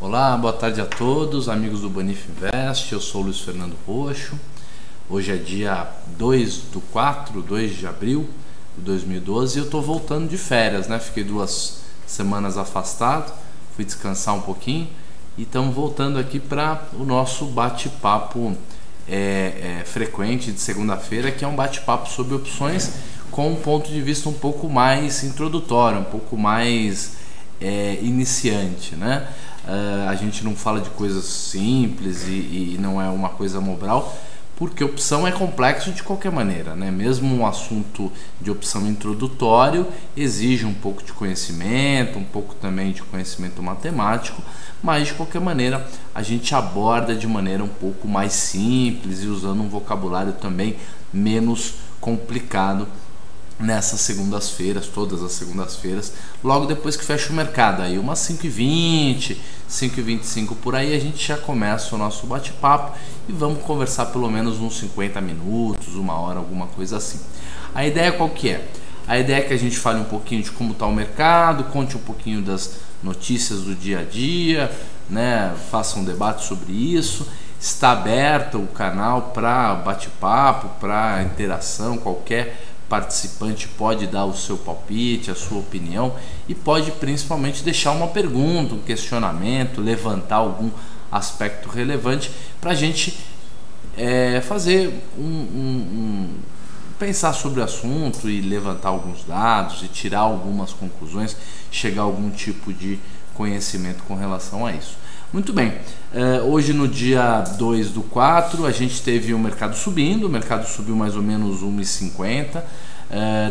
Olá, boa tarde a todos, amigos do Banif Invest. Eu sou o Luiz Fernando Roxo. Hoje é dia 2 de abril de 2012 e eu estou voltando de férias, né? Fiquei 2 semanas afastado, fui descansar um pouquinho e estamos voltando aqui para o nosso bate-papo frequente de segunda-feira, que é um bate-papo sobre opções com um ponto de vista um pouco mais introdutório, um pouco mais iniciante, né? A gente não fala de coisas simples e não é uma coisa mobral, porque opção é complexo de qualquer maneira, né? Mesmo um assunto de opção introdutório exige um pouco de conhecimento, um pouco também de conhecimento matemático, mas de qualquer maneira a gente aborda de maneira um pouco mais simples e usando um vocabulário também menos complicado nessas segundas-feiras, todas as segundas-feiras, logo depois que fecha o mercado, aí umas 5h20, 5h25 por aí, a gente já começa o nosso bate-papo e vamos conversar pelo menos uns 50 minutos, uma hora, alguma coisa assim. A ideia qual que é? A ideia é que a gente fale um pouquinho de como está o mercado, conte um pouquinho das notícias do dia a dia, né? Faça um debate sobre isso. Está aberto o canal para bate-papo, para interação, qualquer participante pode dar o seu palpite, a sua opinião e pode principalmente deixar uma pergunta, um questionamento, levantar algum aspecto relevante para a gente fazer pensar sobre o assunto e levantar alguns dados e tirar algumas conclusões, chegar a algum tipo de conhecimento com relação a isso. Muito bem, hoje no dia 2/4 a gente teve o mercado subindo, o mercado subiu mais ou menos 1,50.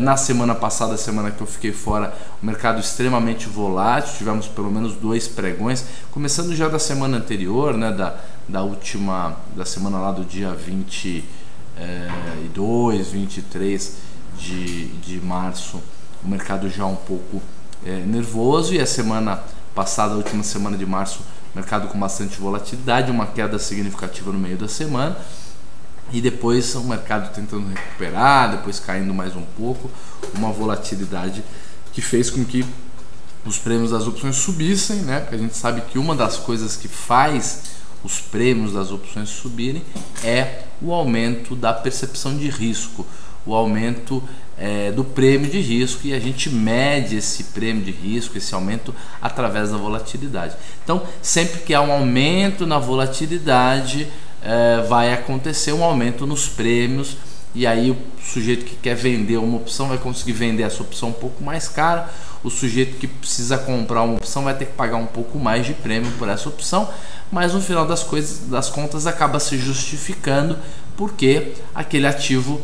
Na semana passada, a semana que eu fiquei fora, o mercado extremamente volátil, tivemos pelo menos 2 pregões, começando já da semana anterior, né, da semana lá do dia 22, 23 de março, o mercado já um pouco nervoso, e a semana passada, a última semana de março, mercado com bastante volatilidade, uma queda significativa no meio da semana e depois o mercado tentando recuperar, depois caindo mais um pouco, uma volatilidade que fez com que os prêmios das opções subissem, né? Porque a gente sabe que uma das coisas que faz os prêmios das opções subirem é o aumento da percepção de risco, o aumento do prêmio de risco, e a gente mede esse prêmio de risco, esse aumento, através da volatilidade. Então, sempre que há um aumento na volatilidade, vai acontecer um aumento nos prêmios, e aí o sujeito que quer vender uma opção vai conseguir vender essa opção um pouco mais cara, o sujeito que precisa comprar uma opção vai ter que pagar um pouco mais de prêmio por essa opção, mas no final das contas acaba se justificando, porque aquele ativo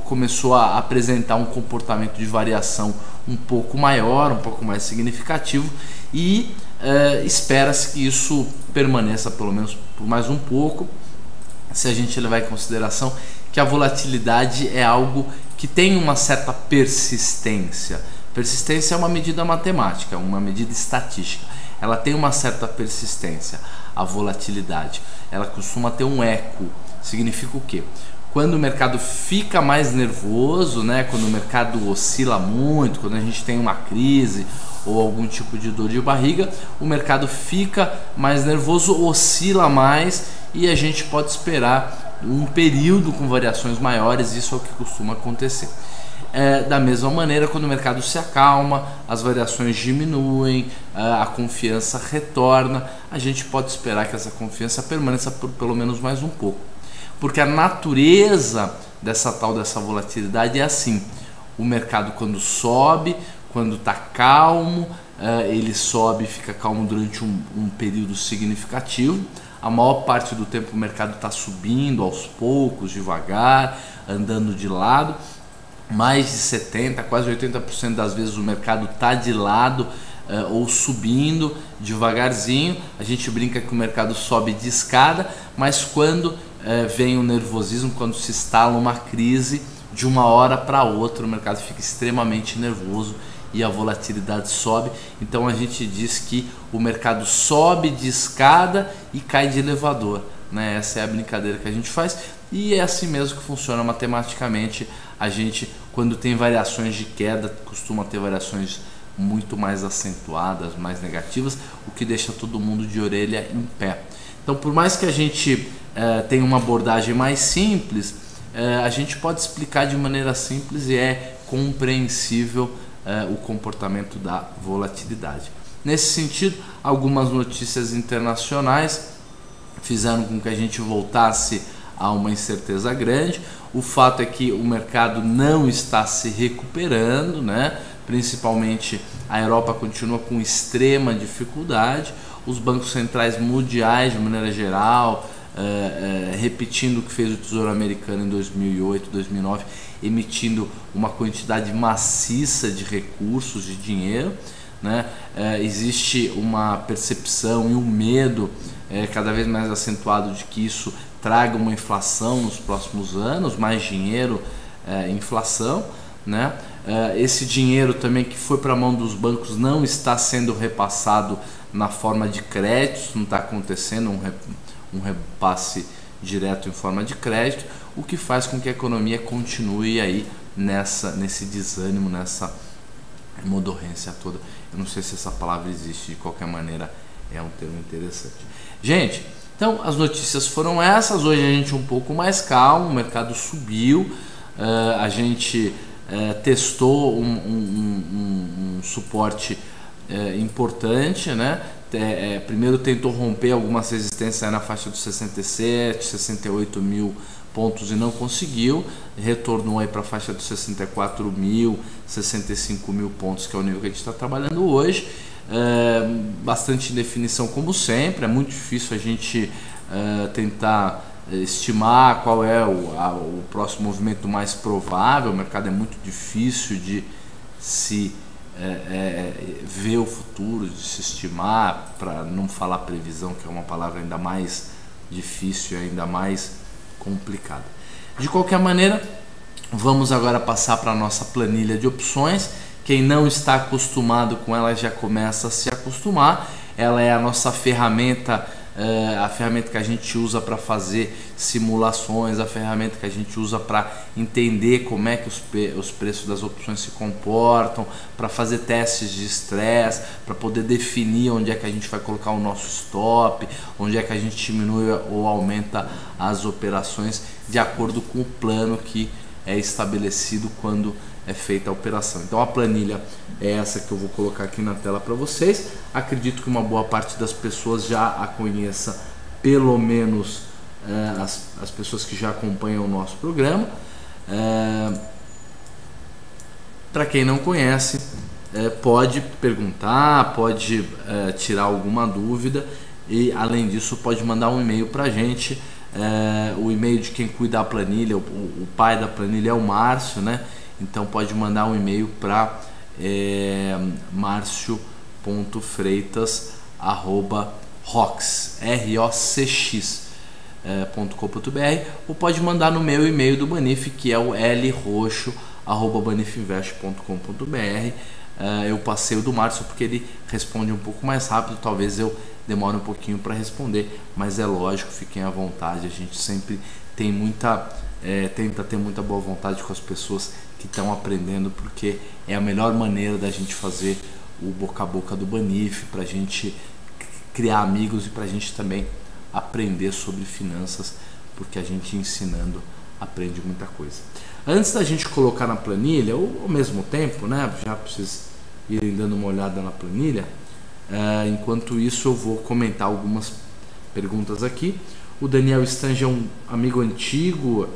começou a apresentar um comportamento de variação um pouco maior, um pouco mais significativo, e espera-se que isso permaneça pelo menos por mais um pouco, se a gente levar em consideração que a volatilidade é algo que tem uma certa persistência. Persistência é uma medida matemática, uma medida estatística. Ela tem uma certa persistência, a volatilidade. Ela costuma ter um eco. Significa o quê? Quando o mercado fica mais nervoso, né? Quando o mercado oscila muito, quando a gente tem uma crise ou algum tipo de dor de barriga, o mercado fica mais nervoso, oscila mais, e a gente pode esperar um período com variações maiores. Isso é o que costuma acontecer. Da mesma maneira, quando o mercado se acalma, as variações diminuem, a confiança retorna, a gente pode esperar que essa confiança permaneça por pelo menos mais um pouco, porque a natureza dessa volatilidade é assim: o mercado, quando sobe, quando está calmo, ele sobe e fica calmo durante um período significativo. A maior parte do tempo o mercado está subindo aos poucos, devagar, andando de lado. Mais de 70%, quase 80% das vezes o mercado está de lado ou subindo devagarzinho. A gente brinca que o mercado sobe de escada, mas quando vem o nervosismo, quando se instala uma crise, de uma hora para outra o mercado fica extremamente nervoso e a volatilidade sobe. Então a gente diz que o mercado sobe de escada e cai de elevador, né? Essa é a brincadeira que a gente faz, e é assim mesmo que funciona matematicamente. A gente, quando tem variações de queda, costuma ter variações muito mais acentuadas, mais negativas, o que deixa todo mundo de orelha em pé. Então, por mais que a gente tenha uma abordagem mais simples, a gente pode explicar de maneira simples e é compreensível o comportamento da volatilidade. Nesse sentido, algumas notícias internacionais fizeram com que a gente voltasse a uma incerteza grande. O fato é que o mercado não está se recuperando, né? Principalmente a Europa continua com extrema dificuldade. Os bancos centrais mundiais, de maneira geral, repetindo o que fez o Tesouro Americano em 2008, 2009, emitindo uma quantidade maciça de recursos, de dinheiro, né? Existe uma percepção e um medo cada vez mais acentuado de que isso traga uma inflação nos próximos anos, mais dinheiro, inflação, né? Esse dinheiro também que foi para a mão dos bancos não está sendo repassado na forma de créditos, não está acontecendo um repasse direto em forma de crédito, o que faz com que a economia continue aí nesse desânimo, nessa modorrência toda. Eu não sei se essa palavra existe, de qualquer maneira é um termo interessante. Gente, então as notícias foram essas. Hoje a gente um pouco mais calmo, o mercado subiu, a gente testou um suporte importante, né? Primeiro tentou romper algumas resistências na faixa dos 67, 68 mil pontos e não conseguiu, retornou aí para a faixa dos 64 mil, 65 mil pontos, que é o nível que a gente está trabalhando hoje. Bastante indefinição como sempre, é muito difícil a gente tentar estimar qual é o próximo movimento mais provável. O mercado é muito difícil de se ver o futuro, de se estimar, para não falar previsão, que é uma palavra ainda mais difícil e ainda mais complicada. De qualquer maneira, vamos agora passar para a nossa planilha de opções. Quem não está acostumado com ela já começa a se acostumar. Ela é a nossa ferramenta, a ferramenta que a gente usa para fazer simulações, a ferramenta que a gente usa para entender como é que os preços das opções se comportam, para fazer testes de estresse, para poder definir onde é que a gente vai colocar o nosso stop, onde é que a gente diminui ou aumenta as operações de acordo com o plano que é estabelecido quando é feita a operação. Então a planilha é essa que eu vou colocar aqui na tela para vocês. Acredito que uma boa parte das pessoas já a conheça, pelo menos as pessoas que já acompanham o nosso programa. Para quem não conhece, pode perguntar, pode tirar alguma dúvida e, além disso, pode mandar um e-mail para a gente. O e-mail de quem cuida da planilha, o pai da planilha é o Márcio, né? Então pode mandar um e-mail para marcio.freitas@rocx.com.br ou pode mandar no meu e-mail do Banif, que é o lroxo@banifinvest.com.br. Eu passei o do Márcio porque ele responde um pouco mais rápido, talvez eu demore um pouquinho para responder, mas é lógico, fiquem à vontade. A gente sempre tem tenta ter muita boa vontade com as pessoas que estão aprendendo, porque é a melhor maneira da gente fazer o boca a boca do Banif, para a gente criar amigos e para a gente também aprender sobre finanças, porque a gente ensinando aprende muita coisa. Antes da gente colocar na planilha, ou ao mesmo tempo, né, já para vocês irem dando uma olhada na planilha, enquanto isso eu vou comentar algumas perguntas aqui. O Daniel Stange é um amigo antigo,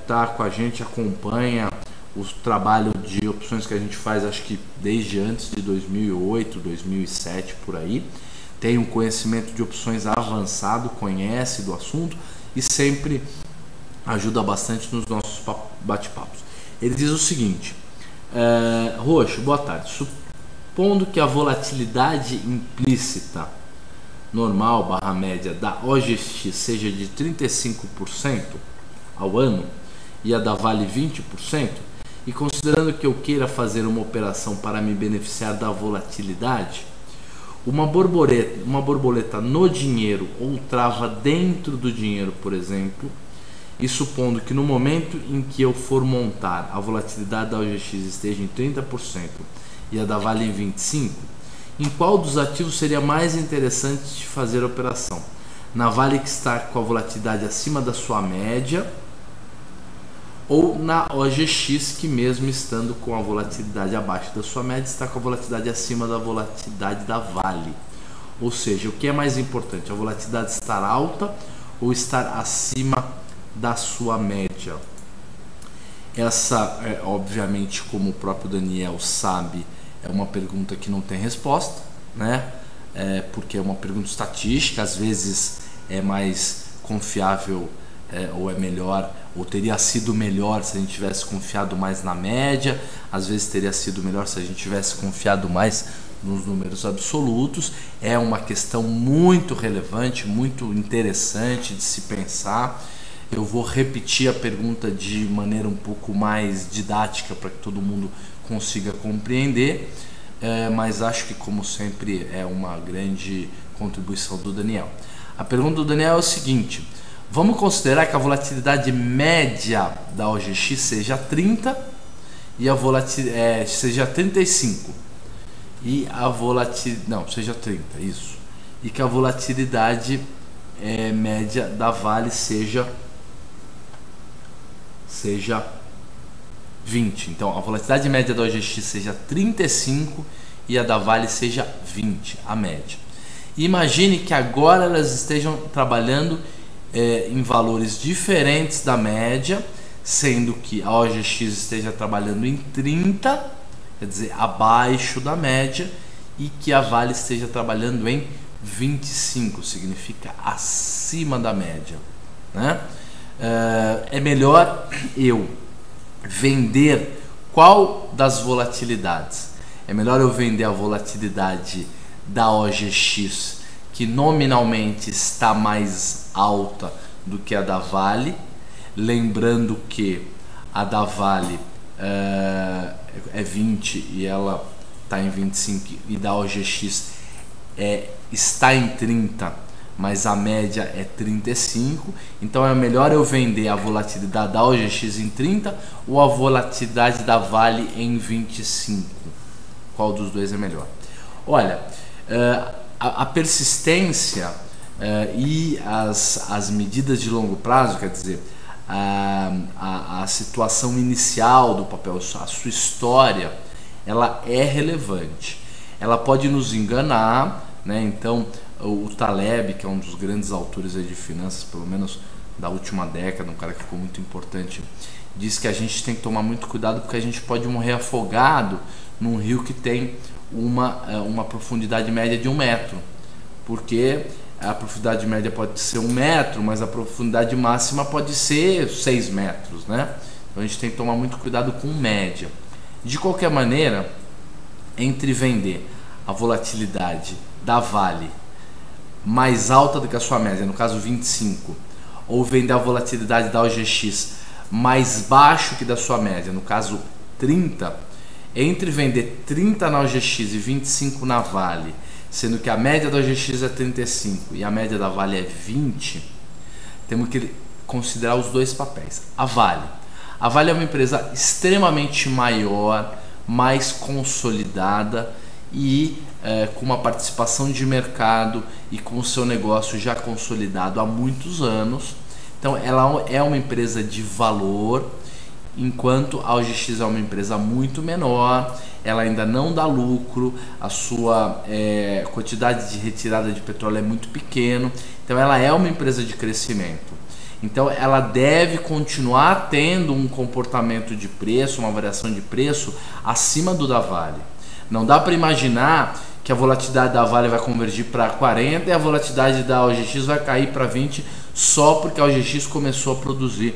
tá com a gente, acompanha o trabalho de opções que a gente faz, acho que desde antes de 2008, 2007, por aí. Tem um conhecimento de opções avançado, conhece do assunto e sempre ajuda bastante nos nossos bate-papos. Ele diz o seguinte: Roxo, boa tarde. Supondo que a volatilidade implícita normal / média da OGX seja de 35% ao ano e a da Vale 20%, e considerando que eu queira fazer uma operação para me beneficiar da volatilidade, uma borboleta no dinheiro ou trava dentro do dinheiro, por exemplo, e supondo que no momento em que eu for montar a volatilidade da OGX esteja em 30% e a da Vale em 25, em qual dos ativos seria mais interessante de fazer a operação? Na Vale, que está com a volatilidade acima da sua média, ou na OGX, que mesmo estando com a volatilidade abaixo da sua média, está com a volatilidade acima da volatilidade da Vale? Ou seja, o que é mais importante, a volatilidade estar alta ou estar acima da sua média? Essa, obviamente, como o próprio Daniel sabe, é uma pergunta que não tem resposta, né? Porque é uma pergunta estatística, às vezes é mais confiável ou é melhor, ou teria sido melhor se a gente tivesse confiado mais na média, às vezes teria sido melhor se a gente tivesse confiado mais nos números absolutos. É uma questão muito relevante, muito interessante de se pensar. Eu vou repetir a pergunta de maneira um pouco mais didática para que todo mundo consiga compreender, mas acho que, como sempre, é uma grande contribuição do Daniel. A pergunta do Daniel é o seguinte: vamos considerar que a volatilidade média da OGX seja 30 e a volatilidade seja 35 e a volatilidade não seja 30, isso, e que a volatilidade média da Vale seja 20. Então a volatilidade média da OGX seja 35 e a da Vale seja 20, a média. E imagine que agora elas estejam trabalhando em valores diferentes da média, sendo que a OGX esteja trabalhando em 30, quer dizer, abaixo da média, e que a Vale esteja trabalhando em 25, significa acima da média, né? É melhor eu vender qual das volatilidades? É melhor eu vender a volatilidade da OGX, que nominalmente está mais alta do que a da Vale, lembrando que a da Vale é 20 e ela está em 25, e da OGX está em 30, mas a média é 35, então é melhor eu vender a volatilidade da OGX em 30 ou a volatilidade da Vale em 25? Qual dos dois é melhor? Olha, a persistência e as medidas de longo prazo, quer dizer, a situação inicial do papel, a sua história, ela é relevante. Ela pode nos enganar, né? Então, o Taleb, que é um dos grandes autores aí de finanças, pelo menos da última década, um cara que ficou muito importante, diz que a gente tem que tomar muito cuidado porque a gente pode morrer afogado num rio que tem uma profundidade média de 1 metro, porque a profundidade média pode ser 1 metro, mas a profundidade máxima pode ser 6 metros, né? Então a gente tem que tomar muito cuidado com média. De qualquer maneira, entre vender a volatilidade da Vale mais alta do que a sua média, no caso 25, ou vender a volatilidade da OGX mais baixo que da sua média, no caso 30, entre vender 30 na OGX e 25 na Vale, sendo que a média da OGX é 35 e a média da Vale é 20, temos que considerar os dois papéis. A Vale é uma empresa extremamente maior, mais consolidada e com uma participação de mercado e com o seu negócio já consolidado há muitos anos. Então ela é uma empresa de valor, enquanto a OGX é uma empresa muito menor, ela ainda não dá lucro, a sua quantidade de retirada de petróleo é muito pequeno, então ela é uma empresa de crescimento. Então ela deve continuar tendo um comportamento de preço, uma variação de preço acima do da Vale. Não dá para imaginar que a volatilidade da Vale vai convergir para 40 e a volatilidade da OGX vai cair para 20 só porque a OGX começou a produzir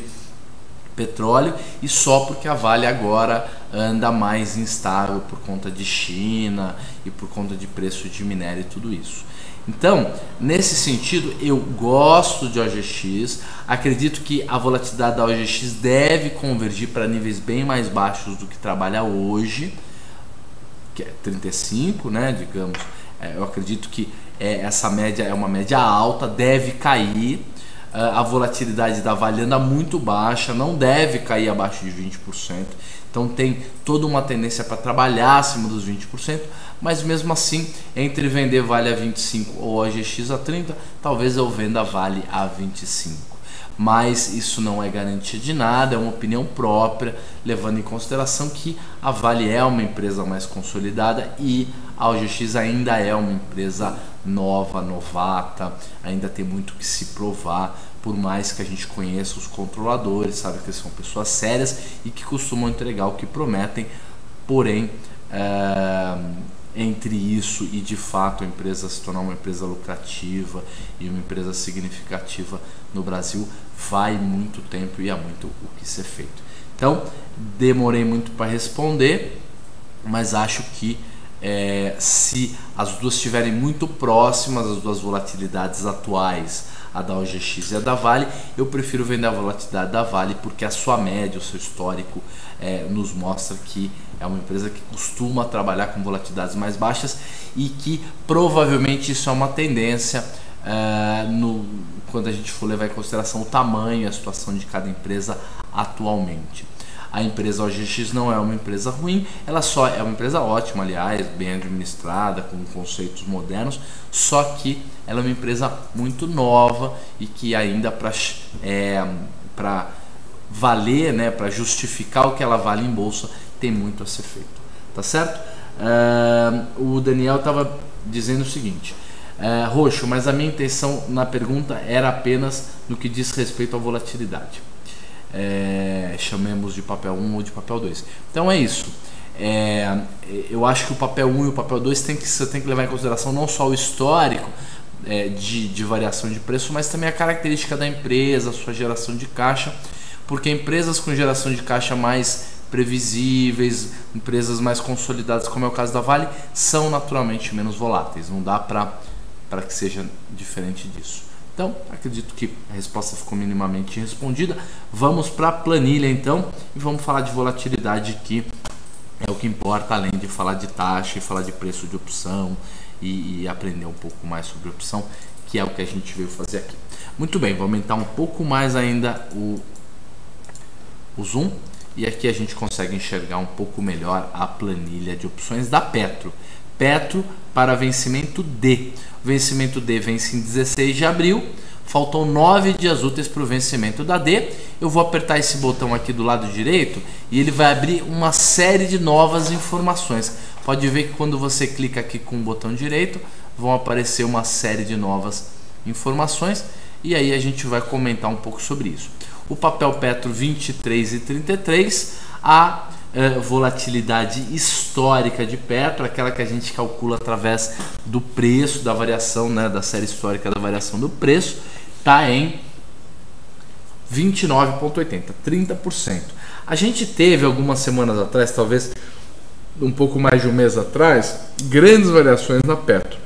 petróleo e só porque a Vale agora anda mais instável por conta de China e por conta de preço de minério e tudo isso. Então, nesse sentido, eu gosto de OGX, acredito que a volatilidade da OGX deve convergir para níveis bem mais baixos do que trabalha hoje, que é 35, né, digamos. Eu acredito que essa média é uma média alta, deve cair. a volatilidade da Vale anda muito baixa, não deve cair abaixo de 20%, então tem toda uma tendência para trabalhar acima dos 20%, mas mesmo assim, entre vender Vale a 25 ou OGX a 30, talvez eu venda Vale a 25. Mas isso não é garantia de nada, é uma opinião própria, levando em consideração que a Vale é uma empresa mais consolidada e a OGX ainda é uma empresa nova, novata, ainda tem muito que se provar, por mais que a gente conheça os controladores, sabe que são pessoas sérias e que costumam entregar o que prometem, porém, entre isso e de fato a empresa se tornar uma empresa lucrativa e uma empresa significativa no Brasil, vai muito tempo e há muito o que ser feito. Então, demorei muito para responder, mas acho que se as duas estiverem muito próximas, as duas volatilidades atuais, a da OGX e a da Vale, eu prefiro vender a volatilidade da Vale, porque a sua média, o seu histórico nos mostra que é uma empresa que costuma trabalhar com volatilidades mais baixas e que provavelmente isso é uma tendência quando a gente for levar em consideração o tamanho e a situação de cada empresa atualmente. A empresa OGX não é uma empresa ruim, ela só é uma empresa ótima, aliás, bem administrada, com conceitos modernos, só que ela é uma empresa muito nova e que ainda para valer, né, para justificar o que ela vale em bolsa, tem muito a ser feito, tá certo? O Daniel estava dizendo o seguinte: Roxo, mas a minha intenção na pergunta era apenas no que diz respeito à volatilidade. Chamemos de papel 1 ou de papel 2. Então é isso. Eu acho que o papel 1 e o papel 2 você tem que levar em consideração não só o histórico de variação de preço, mas também a característica da empresa, a sua geração de caixa, porque empresas com geração de caixa mais previsíveis, empresas mais consolidadas, como é o caso da Vale, são naturalmente menos voláteis. Não dá para que seja diferente disso. Então, acredito que a resposta ficou minimamente respondida. Vamos para a planilha então e vamos falar de volatilidade, que é o que importa, além de falar de taxa e falar de preço de opção e aprender um pouco mais sobre opção, que é o que a gente veio fazer aqui. Muito bem, vou aumentar um pouco mais ainda o zoom e aqui a gente consegue enxergar um pouco melhor a planilha de opções da Petro. Petro para vencimento D. O vencimento D vence em 16 de abril, faltam 9 dias úteis para o vencimento da D. Eu vou apertar esse botão aqui do lado direito e ele vai abrir uma série de novas informações. Pode ver que quando você clica aqui com o botão direito, vão aparecer uma série de novas informações e aí a gente vai comentar um pouco sobre isso. O papel Petro 23 e 33, a volatilidade histórica de Petro, aquela que a gente calcula através do preço, da variação, né, da série histórica da variação do preço, está em 29,80, 30%. A gente teve algumas semanas atrás, talvez um pouco mais de um mês atrás, grandes variações na Petro.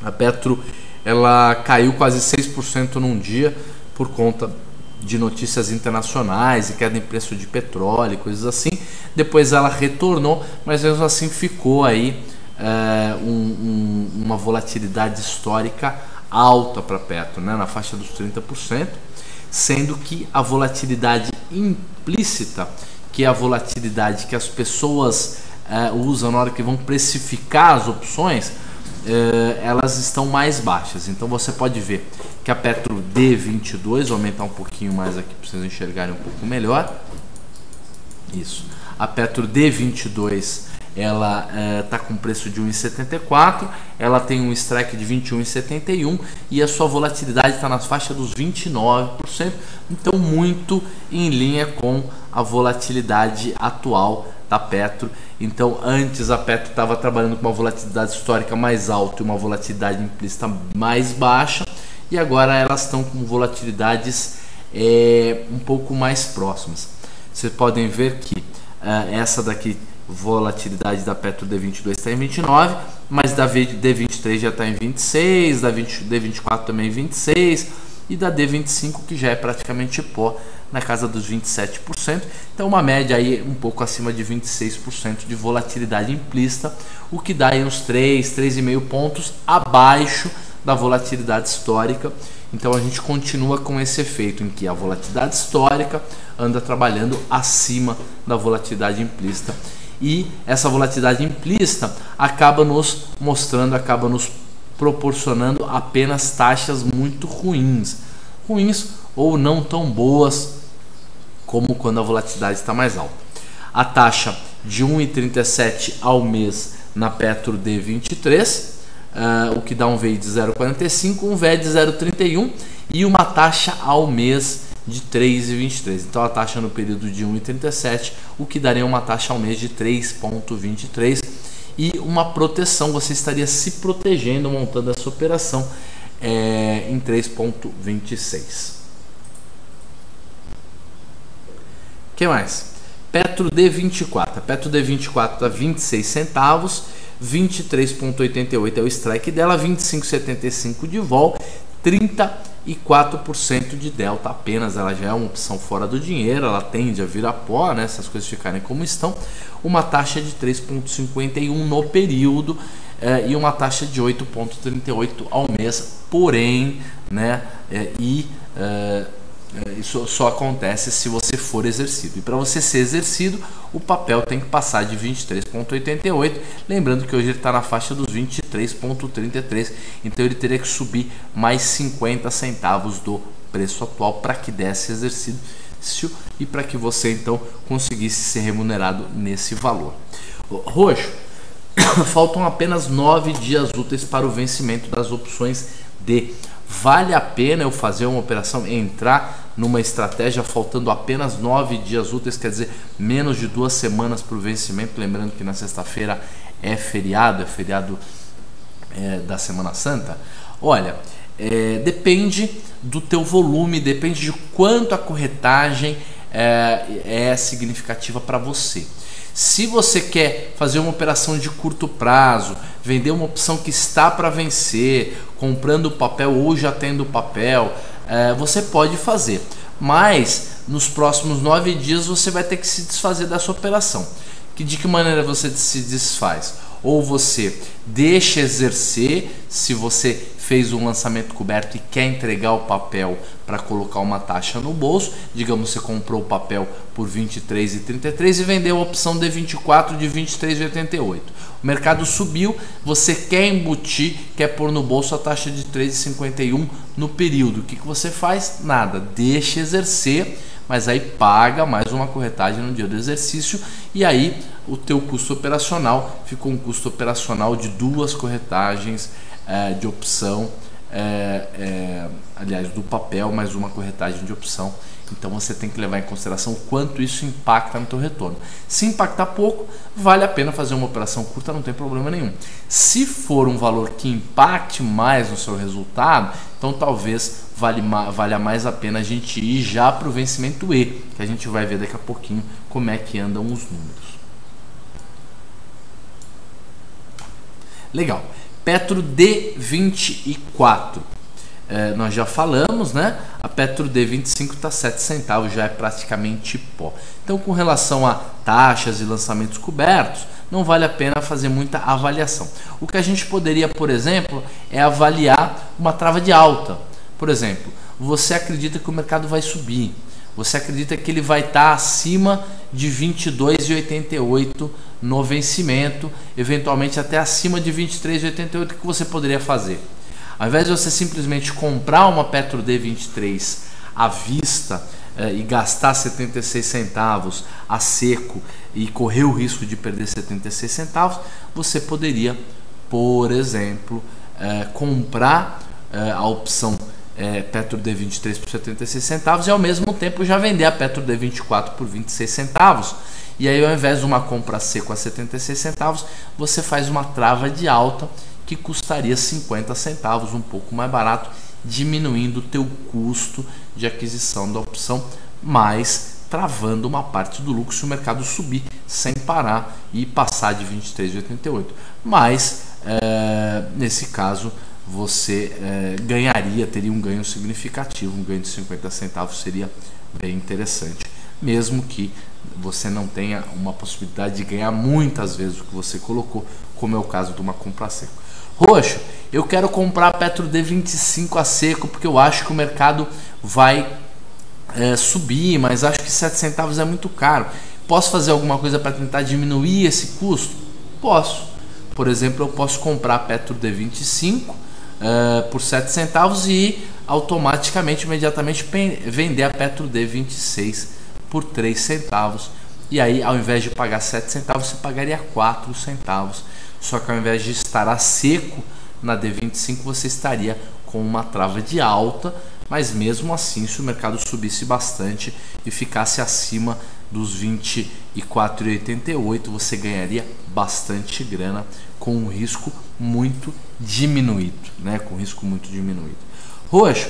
A Petro ela caiu quase 6% num dia por conta de notícias internacionais e queda em preço de petróleo e coisas assim. Depois ela retornou, mas mesmo assim ficou aí uma volatilidade histórica alta para Petro, né, na faixa dos 30%, sendo que a volatilidade implícita, que é a volatilidade que as pessoas usam na hora que vão precificar as opções, elas estão mais baixas. Então você pode ver que a Petro D22, vou aumentar um pouquinho mais aqui para vocês enxergarem um pouco melhor. Isso. A Petro D22 ela está com preço de 1,74, ela tem um strike de 21,71 e a sua volatilidade está na faixa dos 29%, então muito em linha com a volatilidade atual da Petro. Então antes a Petro estava trabalhando com uma volatilidade histórica mais alta e uma volatilidade implícita mais baixa, e agora elas estão com volatilidades um pouco mais próximas. Vocês podem ver que essa daqui, volatilidade da Petro D22 está em 29, mas da D23 já está em 26, da D24 também em 26 e da D25, que já é praticamente pó, na casa dos 27%. Então uma média aí um pouco acima de 26% de volatilidade implícita, o que dá aí uns 3,5 pontos abaixo da volatilidade histórica, Então a gente continua com esse efeito em que a volatilidade histórica anda trabalhando acima da volatilidade implícita. E essa volatilidade implícita acaba nos mostrando, acaba nos proporcionando apenas taxas muito ruins ou não tão boas como quando a volatilidade está mais alta. A taxa de 1,37 ao mês na Petro D23, o que dá um VI de 0,45, um VE de 0,31 e uma taxa ao mês de 3,23. Então a taxa no período de 1,37, o que daria uma taxa ao mês de 3,23 e uma proteção, você estaria se protegendo montando essa operação em 3,26. O que mais? Petro D24. A Petro D24 está 26 centavos, 23,88 é o strike dela, 25,75 de vol, 34% de delta apenas. Ela já é uma opção fora do dinheiro, ela tende a virar pó, né, se as coisas ficarem como estão. Uma taxa de 3,51 no período e uma taxa de 8,38 ao mês, porém, né, isso só acontece se você for exercido. E para você ser exercido, o papel tem que passar de 23,88. Lembrando que hoje ele está na faixa dos 23,33. Então ele teria que subir mais 50 centavos do preço atual para que desse exercício e para que você então conseguisse ser remunerado nesse valor. Roxo, faltam apenas 9 dias úteis para o vencimento das opções D. Vale a pena eu fazer uma operação, entrar numa estratégia faltando apenas 9 dias úteis, quer dizer, menos de 2 semanas para o vencimento? Lembrando que na sexta-feira é feriado da Semana Santa. Olha, depende do teu volume, depende de quanto a corretagem é significativa para você. Se você quer fazer uma operação de curto prazo, vender uma opção que está para vencer, comprando o papel ou já tendo o papel, você pode fazer. Mas nos próximos 9 dias você vai ter que se desfazer dessa operação. De que maneira você se desfaz? Ou você deixa exercer, se você fez um lançamento coberto e quer entregar o papel para colocar uma taxa no bolso, digamos você comprou o papel por R$ 23,33 e vendeu a opção D24 de R$ 23,88. O mercado subiu, você quer embutir, quer pôr no bolso a taxa de R$ 3,51 no período. O que você faz? Nada, deixa exercer, mas aí paga mais uma corretagem no dia do exercício e aí o teu custo operacional ficou um custo operacional de 2 corretagens de opção, aliás, do papel mais uma corretagem de opção. Então você tem que levar em consideração o quanto isso impacta no teu retorno. Se impactar pouco, vale a pena fazer uma operação curta, não tem problema nenhum. Se for um valor que impacte mais no seu resultado, então talvez valha mais a pena a gente ir já para o vencimento E, que a gente vai ver daqui a pouquinho como é que andam os números. Legal. Petro D24. Nós já falamos, né? A Petro D25 está 7 centavos, já é praticamente pó. Então, com relação a taxas e lançamentos cobertos, não vale a pena fazer muita avaliação. O que a gente poderia, por exemplo, é avaliar uma trava de alta. Por exemplo, você acredita que o mercado vai subir, você acredita que ele vai estar acima de 22,88 no vencimento, eventualmente até acima de 23,88, o que você poderia fazer? Ao invés de você simplesmente comprar uma Petro D23 à vista e gastar 76 centavos a seco e correr o risco de perder 76 centavos, você poderia, por exemplo, comprar a opção Petro D23 por 76 centavos e ao mesmo tempo já vender a Petro D24 por 26 centavos. E aí, ao invés de uma compra seco a 76 centavos, você faz uma trava de alta que custaria 50 centavos, um pouco mais barato, diminuindo o teu custo de aquisição da opção, mas travando uma parte do lucro se o mercado subir sem parar e passar de 23,88. Mas, nesse caso, você teria um ganho significativo, um ganho de 50 centavos seria bem interessante, mesmo que você não tenha uma possibilidade de ganhar muitas vezes o que você colocou, como é o caso de uma compra seco. Roxo, eu quero comprar Petro D25 a seco porque eu acho que o mercado vai subir, mas acho que 7 centavos é muito caro. Posso fazer alguma coisa para tentar diminuir esse custo? Posso. Por exemplo, eu posso comprar Petro D25 por 7 centavos e automaticamente, imediatamente vender a Petro D26 por 3 centavos. E aí, ao invés de pagar 7 centavos, você pagaria 4 centavos. Só que ao invés de estar a seco na D25, você estaria com uma trava de alta. Mas mesmo assim, se o mercado subisse bastante e ficasse acima dos 24,88, você ganharia bastante grana com um risco muito diminuído, né? Com risco muito diminuído. Roxo,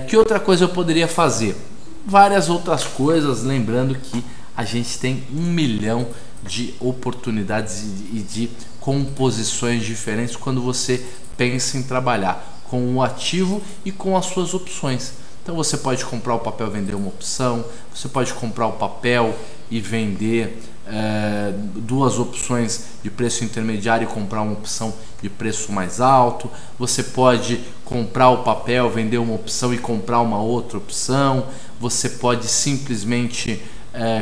que outra coisa eu poderia fazer? Várias outras coisas, lembrando que a gente tem 1 milhão de oportunidades e de composições diferentes quando você pensa em trabalhar com o ativo e com as suas opções. Então você pode comprar o papel e vender uma opção, você pode comprar o papel e vender duas opções de preço intermediário e comprar uma opção de preço mais alto, você pode comprar o papel, vender uma opção e comprar uma outra opção, você pode simplesmente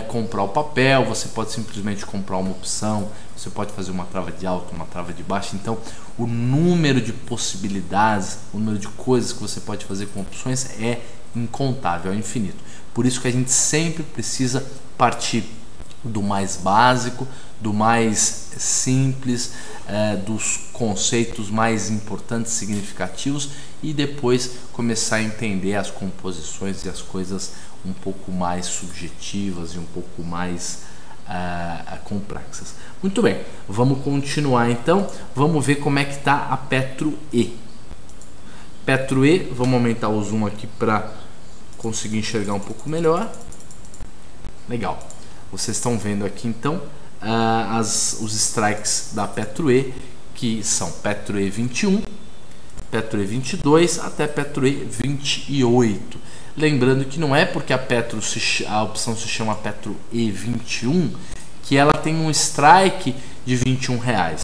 comprar o papel, você pode simplesmente comprar uma opção, você pode fazer uma trava de alta, uma trava de baixa. Então o número de possibilidades, o número de coisas que você pode fazer com opções é incontável, é infinito. Por isso que a gente sempre precisa partir do mais básico, do mais simples, dos conceitos mais importantes, significativos, e depois começar a entender as composições e as coisas um pouco mais subjetivas e um pouco mais complexas. Muito bem, vamos continuar então, vamos ver como é que está a Petro E. Petro E, vamos aumentar o zoom aqui para conseguir enxergar um pouco melhor. Legal, vocês estão vendo aqui então os strikes da Petro E, que são Petro E21, Petro E22 até Petro E28. Lembrando que não é porque a opção se chama Petro E21 que ela tem um strike de R$21.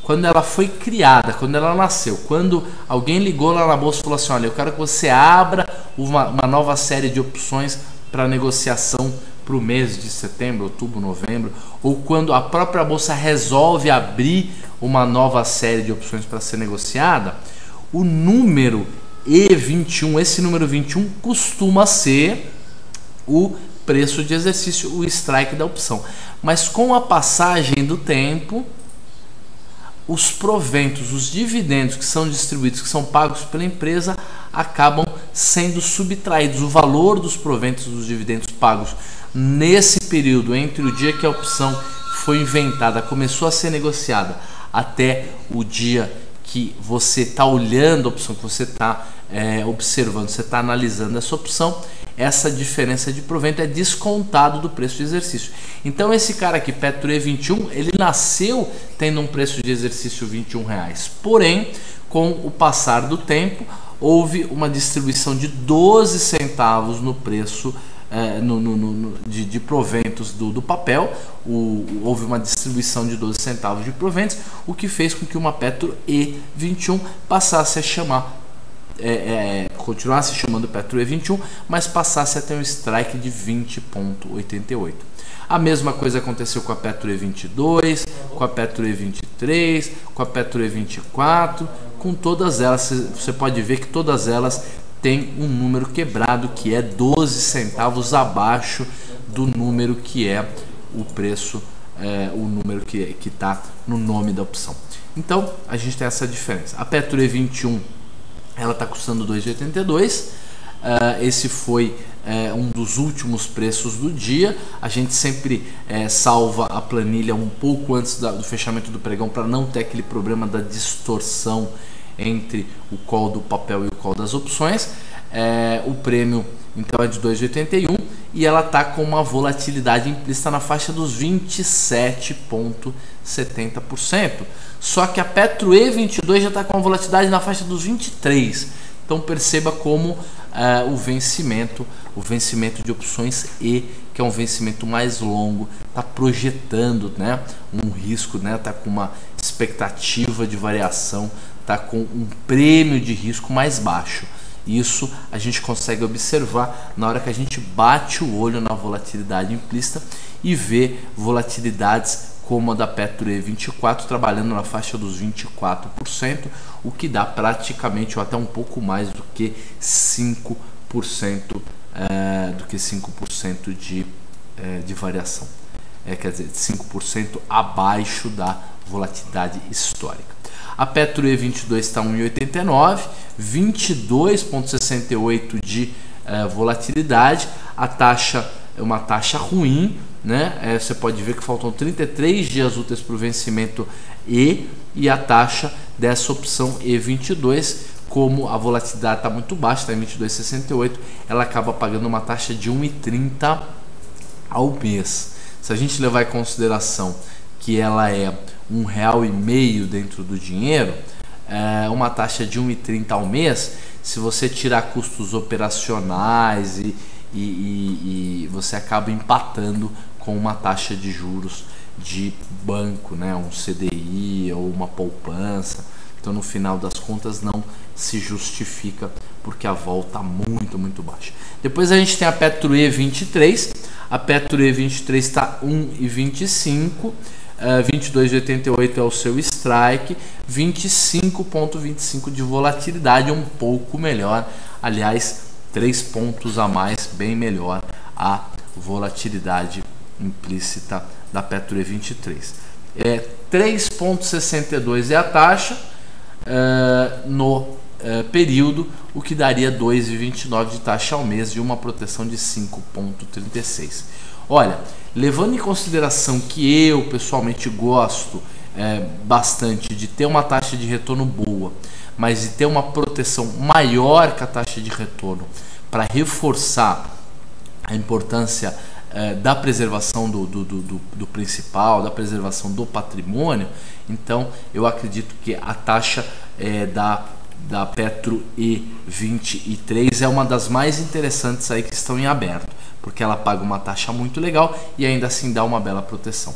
Quando ela foi criada, quando ela nasceu, quando alguém ligou lá na bolsa e falou assim: olha, eu quero que você abra uma nova série de opções para negociação para o mês de setembro, outubro, novembro, ou quando a própria bolsa resolve abrir uma nova série de opções para ser negociada, o número E21, esse número 21 costuma ser o preço de exercício, o strike da opção. Mas com a passagem do tempo, os proventos, os dividendos que são distribuídos, que são pagos pela empresa, acabam sendo subtraídos. O valor dos proventos dos dividendos pagos nesse período, entre o dia que a opção foi inventada, começou a ser negociada, até o dia que você está olhando a opção, que você está observando, você está analisando essa opção, essa diferença de provento é descontado do preço de exercício. Então esse cara aqui, Petro E21, ele nasceu tendo um preço de exercício R$21. Porém, com o passar do tempo, houve uma distribuição de 12 centavos no preço de proventos do papel. Houve uma distribuição de 12 centavos de proventos, o que fez com que uma Petro E21 passasse a chamar continuasse chamando Petro E21, mas passasse a ter um strike de 20,88. A mesma coisa aconteceu com a Petro E22, com a Petro E23, com a Petro E24, com todas elas. Você pode ver que todas elas têm um número quebrado, que é 12 centavos abaixo do número que é o preço, o número que está no nome da opção. Então a gente tem essa diferença. A Petro E21 ela está custando R$2,82. Esse foi um dos últimos preços do dia. A gente sempre salva a planilha um pouco antes do fechamento do pregão, para não ter aquele problema da distorção entre o call do papel e o call das opções. O prêmio então é de 2,81 e ela está com uma volatilidade implícita na faixa dos 27,70%. Só que a Petro E22 já está com uma volatilidade na faixa dos 23%. Então perceba como o vencimento de opções E, que é um vencimento mais longo, está projetando, né, um risco, né, está com uma expectativa de variação tá com um prêmio de risco mais baixo. Isso a gente consegue observar na hora que a gente bate o olho na volatilidade implícita e vê volatilidades como a da Petro E24 trabalhando na faixa dos 24%, o que dá praticamente ou até um pouco mais do que 5%, de variação. Quer dizer, 5% abaixo da volatilidade histórica. A Petro E22 está 1,89, 22,68 de volatilidade. A taxa é uma taxa ruim, né? Você pode ver que faltam 33 dias úteis para o vencimento e a taxa dessa opção E22, como a volatilidade está muito baixa, está em 22,68, ela acaba pagando uma taxa de 1,30 ao mês. Se a gente levar em consideração que ela é R$1,50 dentro do dinheiro, uma taxa de 1,30 ao mês, se você tirar custos operacionais e você acaba empatando com uma taxa de juros de banco, né, um CDI ou uma poupança. Então no final das contas não se justifica, porque a vol está muito baixa. Depois a gente tem a Petro E23. A Petro E23 está 1,25, 22,88 é o seu strike, 25,25 de volatilidade, um pouco melhor, aliás 3 pontos a mais, bem melhor a volatilidade implícita da Petro E23. 3,62 é a taxa no período, o que daria 2,29 de taxa ao mês e uma proteção de 5,36. Olha, levando em consideração que eu pessoalmente gosto bastante de ter uma taxa de retorno boa, mas de ter uma proteção maior que a taxa de retorno para reforçar a importância da preservação do principal, da preservação do patrimônio, então eu acredito que a taxa da Petro E23 é uma das mais interessantes aí que estão em aberto, porque ela paga uma taxa muito legal e ainda assim dá uma bela proteção.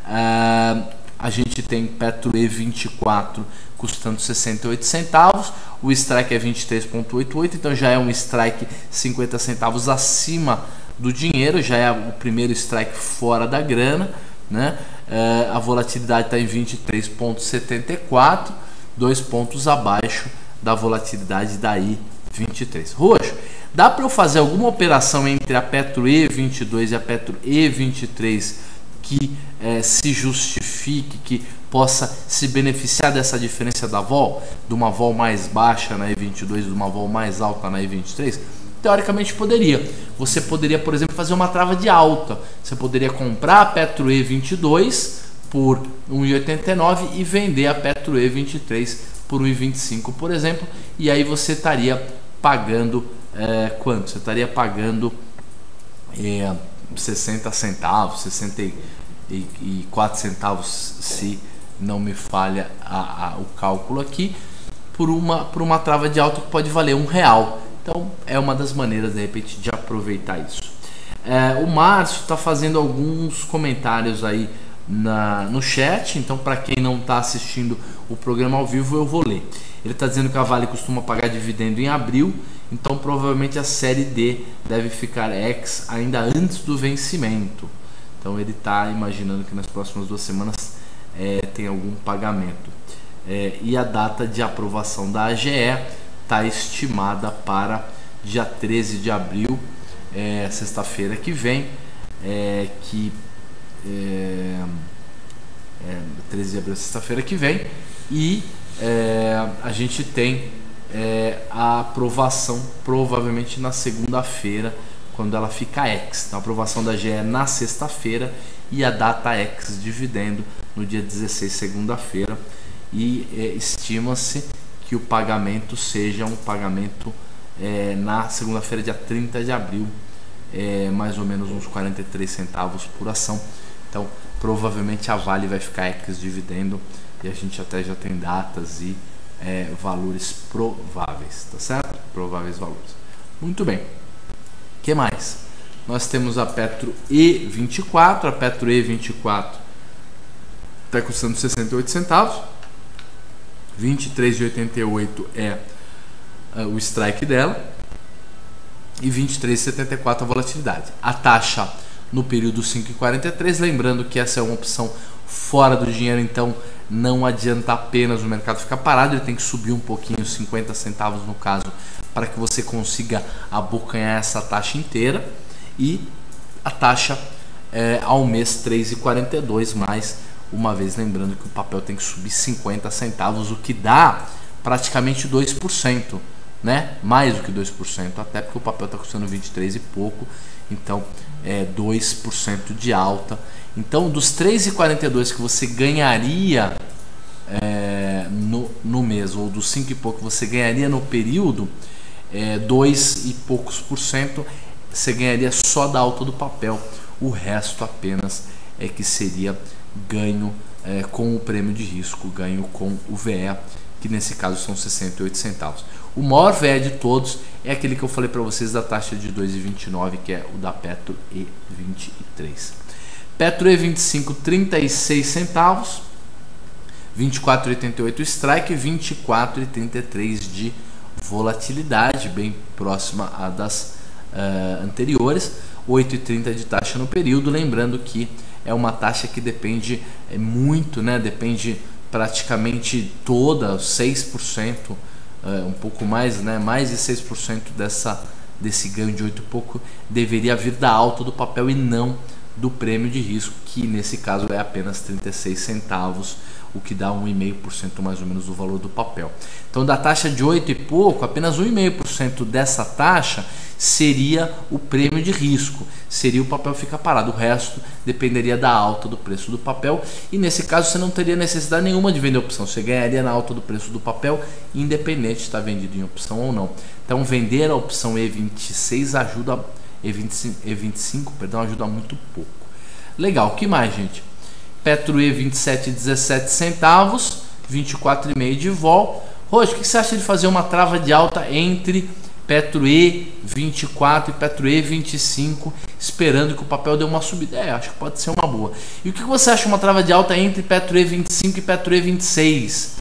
A gente tem Petro E24 custando 68 centavos, o strike é 23,88, então já é um strike 50 centavos acima do dinheiro, já é o primeiro strike fora da grana, né? A volatilidade está em 23,74, 2 pontos abaixo da volatilidade da I23. Roxo, dá para eu fazer alguma operação entre a Petro E22 e a Petro E23 que se justifique, que possa se beneficiar dessa diferença da vol, de uma vol mais baixa na E22 e de uma vol mais alta na E23? Teoricamente poderia. Você poderia, por exemplo, fazer uma trava de alta. Você poderia comprar a Petro E22 por 1,89 e vender a Petro E23 por 1,25, por exemplo, e aí você estaria pagando quanto? Você estaria pagando 60 centavos, 64 centavos, se não me falha o cálculo aqui, por uma trava de alta que pode valer R$1. Então é uma das maneiras de repente de aproveitar isso. O Márcio está fazendo alguns comentários aí no chat, então para quem não está assistindo o programa ao vivo eu vou ler. Ele está dizendo que a Vale costuma pagar dividendo em abril, então provavelmente a série D deve ficar ex ainda antes do vencimento. Então ele está imaginando que nas próximas 2 semanas tem algum pagamento. E a data de aprovação da AGE está estimada para dia 13 de abril, sexta-feira que vem, 13 de abril, sexta-feira que vem, e a gente tem a aprovação provavelmente na segunda-feira, quando ela fica ex. Então, a aprovação da AGE é na sexta-feira e a data ex dividendo no dia 16, segunda-feira, e estima-se que o pagamento seja um pagamento na segunda-feira, dia 30 de abril, mais ou menos uns 43 centavos por ação. Então provavelmente a Vale vai ficar ex-dividendo e a gente até já tem datas e valores prováveis, tá certo? Prováveis valores. Muito bem. O que mais? Nós temos a Petro E24. A Petro E24 está custando 68 centavos. 23,88 é o strike dela e 23,74 a volatilidade. A taxa no período 5,43, lembrando que essa é uma opção fora do dinheiro, então não adianta apenas o mercado ficar parado, ele tem que subir um pouquinho, 50 centavos no caso, para que você consiga abocanhar essa taxa inteira. E a taxa ao mês 3,42, mais uma vez lembrando que o papel tem que subir 50 centavos, o que dá praticamente 2%, né? Mais do que 2%, até porque o papel está custando 23 e pouco, então é 2% de alta. Então dos 3,42 que você ganharia no mês, ou dos 5 e pouco que você ganharia no período, 2 e poucos por cento você ganharia só da alta do papel. O resto apenas é que seria ganho com o prêmio de risco, ganho com o VE, que nesse caso são 68 centavos. O maior VE de todos é aquele que eu falei para vocês da taxa de 2,29, que é o da Petro E23. Petro E25, 36 centavos, 24,88 strike, 24,33 de volatilidade, bem próxima a das anteriores, 8,30 de taxa no período. Lembrando que é uma taxa que depende muito, né? Depende praticamente toda, 6%, um pouco mais, né? Mais de 6% desse ganho de 8 e pouco deveria vir da alta do papel e não do prêmio de risco, que nesse caso é apenas 36 centavos, o que dá 1,5% mais ou menos do valor do papel. Então da taxa de 8 e pouco, apenas 1,5% dessa taxa seria o prêmio de risco, seria o papel ficar parado. O resto dependeria da alta do preço do papel, e nesse caso você não teria necessidade nenhuma de vender opção, você ganharia na alta do preço do papel, independente de estar vendido em opção ou não. Então vender a opção E26 ajuda, E25, perdão, ajuda muito pouco. Legal, o que mais, gente? Petro E27, 17 centavos, 24,5 de vol. Roger, o que você acha de fazer uma trava de alta entre Petro E24 e Petro E25, esperando que o papel dê uma subida? Acho que pode ser uma boa. E o que você acha de uma trava de alta entre Petro E25 e Petro E26?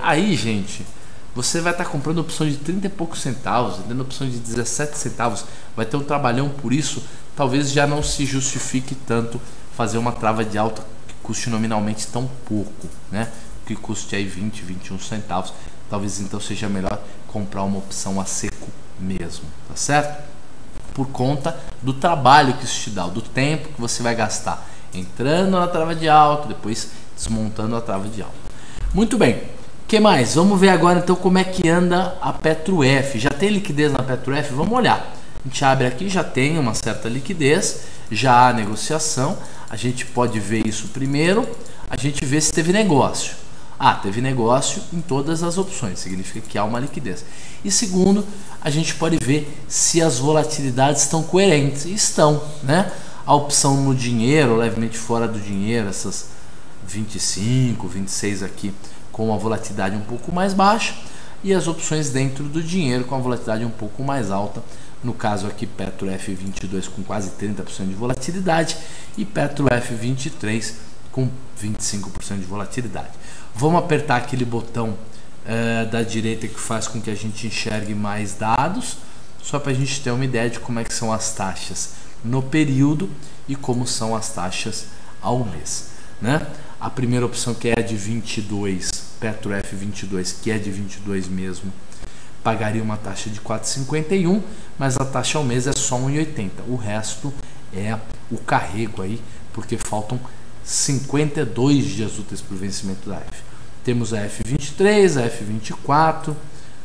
Aí, gente, você vai estar comprando opção de 30 e poucos centavos, dando opção de 17 centavos, vai ter um trabalhão por isso, talvez já não se justifique tanto fazer uma trava de alta que custe nominalmente tão pouco, né? Que custe aí 20, 21 centavos. Talvez então seja melhor comprar uma opção a seco mesmo, tá certo? Por conta do trabalho que isso te dá, do tempo que você vai gastar entrando na trava de alta, depois desmontando a trava de alta. Muito bem, o que mais? Vamos ver agora então como é que anda a Petro F. Já tem liquidez na Petro F? Vamos olhar. A gente abre aqui, já tem uma certa liquidez, já há negociação. A gente pode ver isso primeiro, a gente vê se teve negócio. Teve negócio em todas as opções, significa que há uma liquidez. E segundo, a gente pode ver se as volatilidades estão coerentes. E estão, né? A opção no dinheiro, levemente fora do dinheiro, essas 25, 26 aqui, com a volatilidade um pouco mais baixa, e as opções dentro do dinheiro com a volatilidade um pouco mais alta. No caso aqui, Petro F22 com quase 30% de volatilidade e Petro F23 com 25% de volatilidade. Vamos apertar aquele botão da direita que faz com que a gente enxergue mais dados, só para a gente ter uma ideia de como é que são as taxas no período e como são as taxas ao mês, né? A primeira opção, que é a de 22, Petro F22, que é de 22 mesmo, pagaria uma taxa de 4,51, mas a taxa ao mês é só 1,80. O resto é o carrego aí, porque faltam 52 dias úteis para o vencimento da F. Temos a F23, a F24,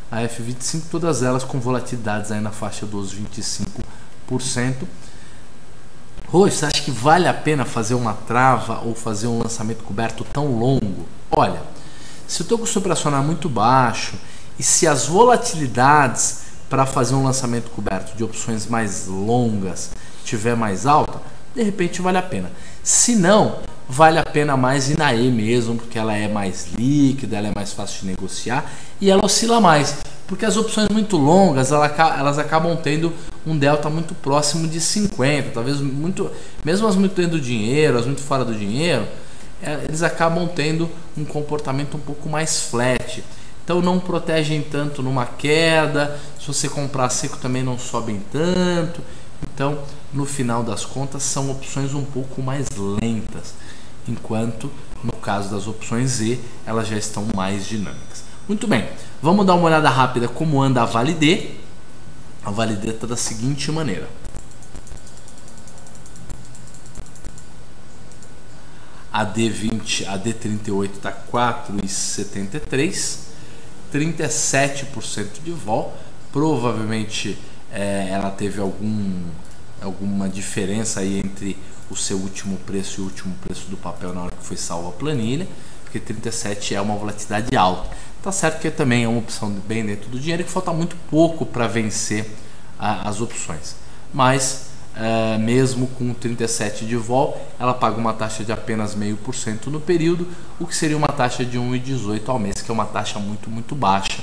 a F25, todas elas com volatilidades aí na faixa dos 25%. Roger, você acha que vale a pena fazer uma trava ou fazer um lançamento coberto tão longo? Olha, se o teu custo operacional é muito baixo e se as volatilidades para fazer um lançamento coberto de opções mais longas tiver mais alta, de repente vale a pena. Se não, vale a pena mais ir na E mesmo, porque ela é mais líquida, ela é mais fácil de negociar e ela oscila mais, porque as opções muito longas elas acabam tendo um delta muito próximo de 50, talvez muito, mesmo as muito dentro do dinheiro, as muito fora do dinheiro, eles acabam tendo um comportamento um pouco mais flat. Então não protegem tanto numa queda, se você comprar seco também não sobem tanto. Então, no final das contas, são opções um pouco mais lentas, enquanto no caso das opções Z, elas já estão mais dinâmicas. Muito bem, vamos dar uma olhada rápida como anda a Vale D. A Vale D está da seguinte maneira. A D20, a D38 está 4,73, 37% de vol. Provavelmente ela teve alguma diferença aí entre o seu último preço e o último preço do papel na hora que foi salva a planilha, porque 37 é uma volatilidade alta. Tá certo que também é uma opção bem dentro do dinheiro, que falta muito pouco para vencer as opções, mas mesmo com 37 de vol, ela paga uma taxa de apenas 0,5% no período, o que seria uma taxa de 1,18 ao mês, que é uma taxa muito baixa,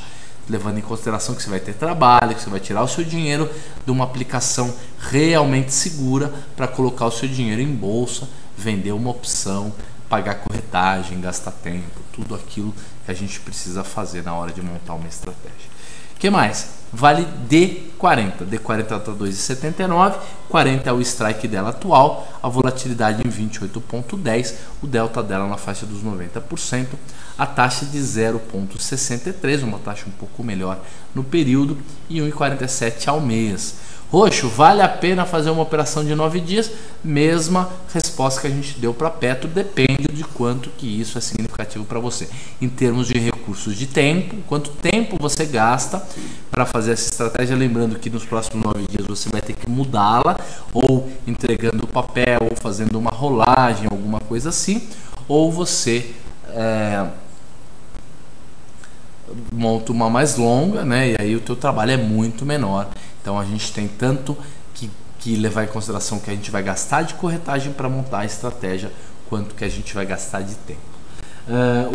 levando em consideração que você vai ter trabalho, que você vai tirar o seu dinheiro de uma aplicação realmente segura para colocar o seu dinheiro em bolsa, vender uma opção, pagar corretagem, gastar tempo, tudo aquilo que a gente precisa fazer na hora de montar uma estratégia. O que mais? Vale D40. D40 está 2,79, 40 é o strike dela atual, a volatilidade em 28,10, o delta dela na faixa dos 90%, a taxa de 0,63, uma taxa um pouco melhor no período, e 1,47 ao mês. Roxo, vale a pena fazer uma operação de 9 dias? Mesma resposta que a gente deu para Petro, depende de quanto que isso é significativo para você. Em termos de recursos de tempo, quanto tempo você gasta para fazer essa estratégia, lembrando que nos próximos 9 dias você vai ter que mudá-la, ou entregando o papel, ou fazendo uma rolagem, alguma coisa assim, ou você monta uma mais longa, né? E aí o teu trabalho é muito menor. Então a gente tem tanto que levar em consideração que a gente vai gastar de corretagem para montar a estratégia, quanto que a gente vai gastar de tempo.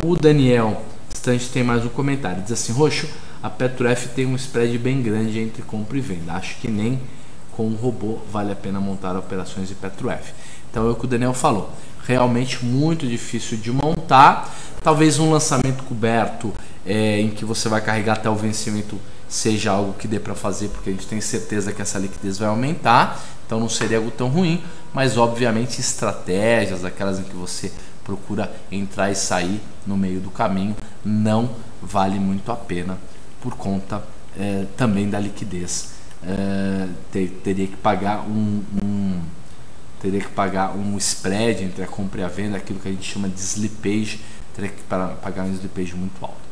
O Daniel Stante tem mais um comentário, diz assim: Roxo, a PetroF tem um spread bem grande entre compra e venda, acho que nem com o robô vale a pena montar operações de PetroF. Então é o que o Daniel falou, realmente muito difícil de montar. Talvez um lançamento coberto em que você vai carregar até o vencimento seja algo que dê para fazer, porque a gente tem certeza que essa liquidez vai aumentar, então não seria algo tão ruim, mas obviamente estratégias, aquelas em que você procura entrar e sair no meio do caminho, não vale muito a pena por conta também da liquidez. Teria que pagar um spread entre a compra e a venda, aquilo que a gente chama de slippage, teria que pagar um slippage muito alto.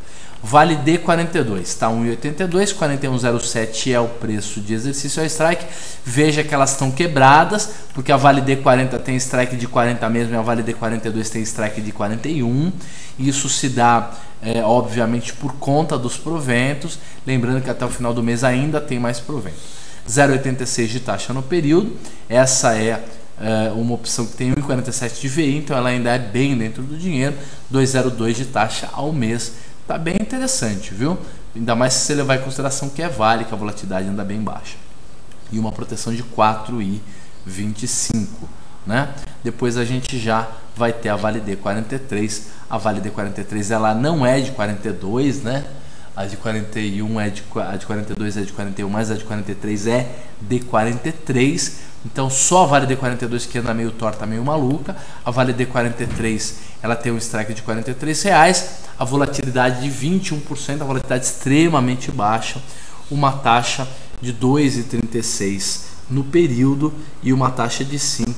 Vale D42, está 1,82, 41,07 é o preço de exercício ao strike. Veja que elas estão quebradas, porque a Vale D40 tem strike de 40 mesmo e a Vale D42 tem strike de 41. Isso se dá, obviamente, por conta dos proventos. Lembrando que até o final do mês ainda tem mais provento. 0,86 de taxa no período, essa é uma opção que tem 1,47 de VI, então ela ainda é bem dentro do dinheiro. 2,02 de taxa ao mês. Tá bem interessante, viu? Ainda mais se você levar em consideração que é Vale, que a volatilidade anda bem baixa. E uma proteção de 4,25, né? Depois a gente já vai ter a Vale D43. A Vale D43 ela não é de 42, né? A de 41 a de 42 é de 41, mas a de 43 é D43. Então só a Vale D42 que anda meio torta, meio maluca. A Vale D43 ela tem um strike de R$43, a volatilidade de 21%, a volatilidade extremamente baixa, uma taxa de 2,36 no período e uma taxa de 5%,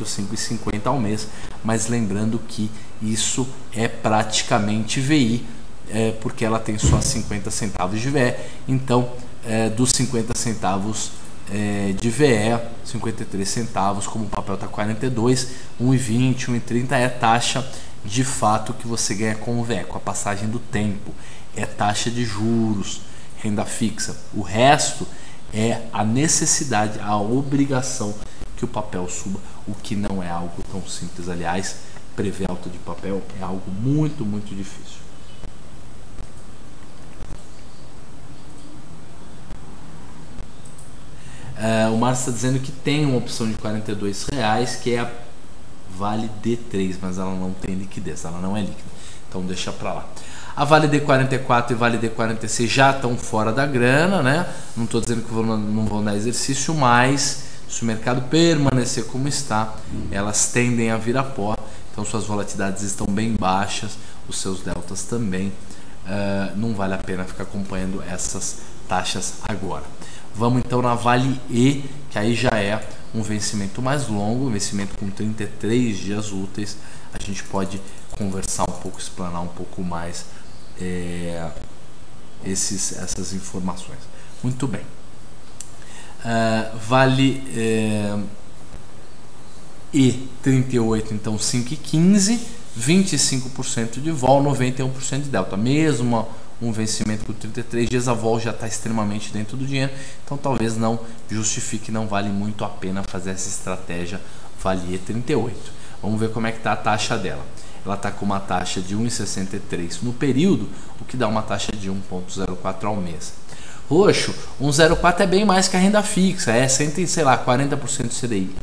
5,50 ao mês. Mas lembrando que isso é praticamente VI, porque ela tem só 50 centavos de VE, então dos 50 centavos de VE, 53 centavos, como o papel está 42, 1,20, 1,30 é taxa de fato que você ganha com o VE, com a passagem do tempo, é taxa de juros, renda fixa. O resto é a necessidade, a obrigação que o papel suba, o que não é algo tão simples. Aliás, prever alta de papel é algo muito difícil. O Márcio está dizendo que tem uma opção de R$42, que é a Vale D3, mas ela não tem liquidez, ela não é líquida, então deixa para lá. A Vale D44 e Vale D46 já estão fora da grana, né? Não estou dizendo que não vão dar exercício, mas se o mercado permanecer como está, elas tendem a vir a pó, então suas volatilidades estão bem baixas, os seus deltas também. Não vale a pena ficar acompanhando essas taxas agora. Vamos então na Vale E, que aí já é um vencimento mais longo, um vencimento com 33 dias úteis. A gente pode conversar um pouco, explanar um pouco mais essas informações. Muito bem. Vale E38, então 5,15, 25% de vol, 91% de delta. Mesmo um vencimento por 33 dias, a vol já está extremamente dentro do dinheiro, então talvez não justifique, não vale muito a pena fazer essa estratégia Vale E38. Vamos ver como é que está a taxa dela. Ela está com uma taxa de 1,63 no período, o que dá uma taxa de 1,04 ao mês. Roxo, 1,04 é bem mais que a renda fixa, sei lá, 40% do CDI.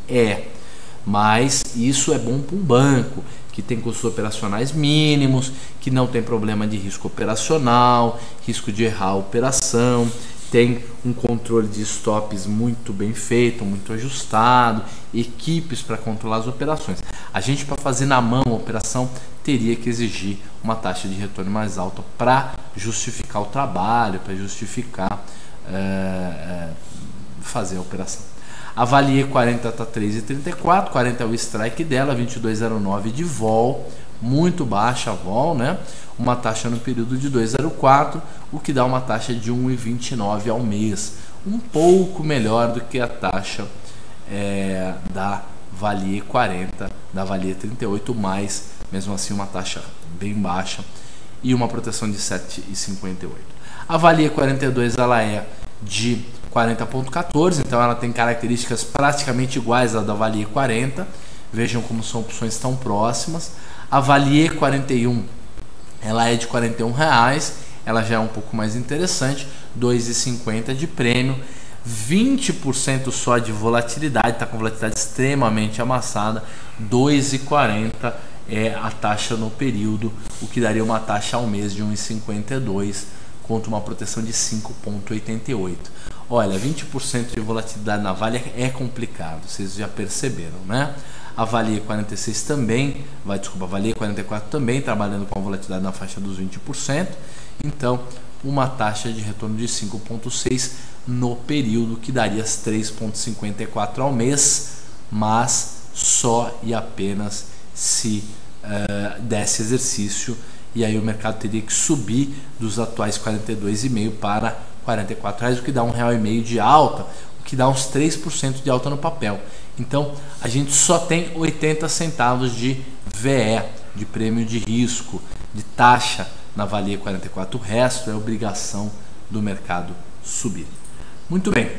Mas isso é bom para um banco que tem custos operacionais mínimos, que não tem problema de risco operacional, risco de errar a operação, tem um controle de stops muito bem feito, muito ajustado, equipes para controlar as operações. A gente, para fazer na mão a operação, teria que exigir uma taxa de retorno mais alta para justificar o trabalho, para justificar fazer a operação. A Vale E40 está 3,34, 40 é o strike dela, 22,09 de vol, muito baixa a vol, né? Uma taxa no período de 2,04, o que dá uma taxa de 1,29 ao mês, um pouco melhor do que a taxa da Vale E40, da Vale E38, mas mesmo assim uma taxa bem baixa e uma proteção de 7,58. A Vale E42 ela é de 40,14, então ela tem características praticamente iguais à da Vale E40. Vejam como são opções tão próximas. A Vale E41 ela é de R$41, ela já é um pouco mais interessante, 2,50 de prêmio, 20% só de volatilidade, está com volatilidade extremamente amassada, 2,40 é a taxa no período, o que daria uma taxa ao mês de 1,52 contra uma proteção de 5,88. Olha, 20% de volatilidade na Vale é complicado, vocês já perceberam, né? A Vale E46 também, a Vale E44 também trabalhando com a volatilidade na faixa dos 20%, então uma taxa de retorno de 5,6 no período, que daria 3,54 ao mês, mas só e apenas se desse exercício, e aí o mercado teria que subir dos atuais R$42,5 para R$44, o que dá R$1,5 de alta, o que dá uns 3% de alta no papel. Então a gente só tem 80 centavos de VE, de prêmio de risco, de taxa na Vale E44, o resto é obrigação do mercado subir. Muito bem.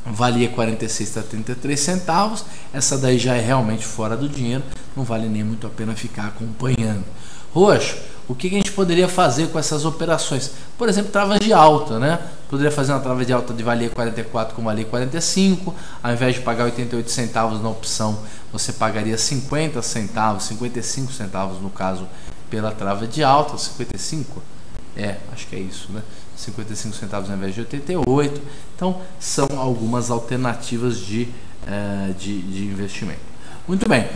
Vale E46 está 33 centavos, essa daí já é realmente fora do dinheiro, não vale nem muito a pena ficar acompanhando. Roxo, o que a gente poderia fazer com essas operações? Por exemplo, travas de alta, né? Poderia fazer uma trava de alta de Vale E44 com Vale E45, ao invés de pagar 88 centavos na opção, você pagaria 50 centavos, 55 centavos no caso, pela trava de alta, 55? Acho que é isso, né? 55 centavos ao invés de 88. Então, são algumas alternativas de investimento. Muito bem.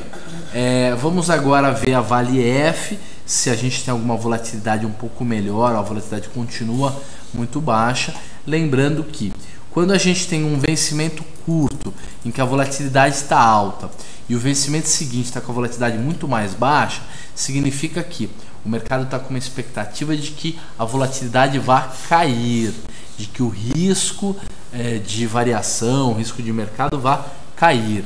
Vamos agora ver a Vale F, se a gente tem alguma volatilidade um pouco melhor, a volatilidade continua muito baixa. Lembrando que quando a gente tem um vencimento curto, em que a volatilidade está alta, e o vencimento seguinte está com a volatilidade muito mais baixa, significa que o mercado está com uma expectativa de que a volatilidade vai cair, de que o risco de variação, o risco de mercado vai cair,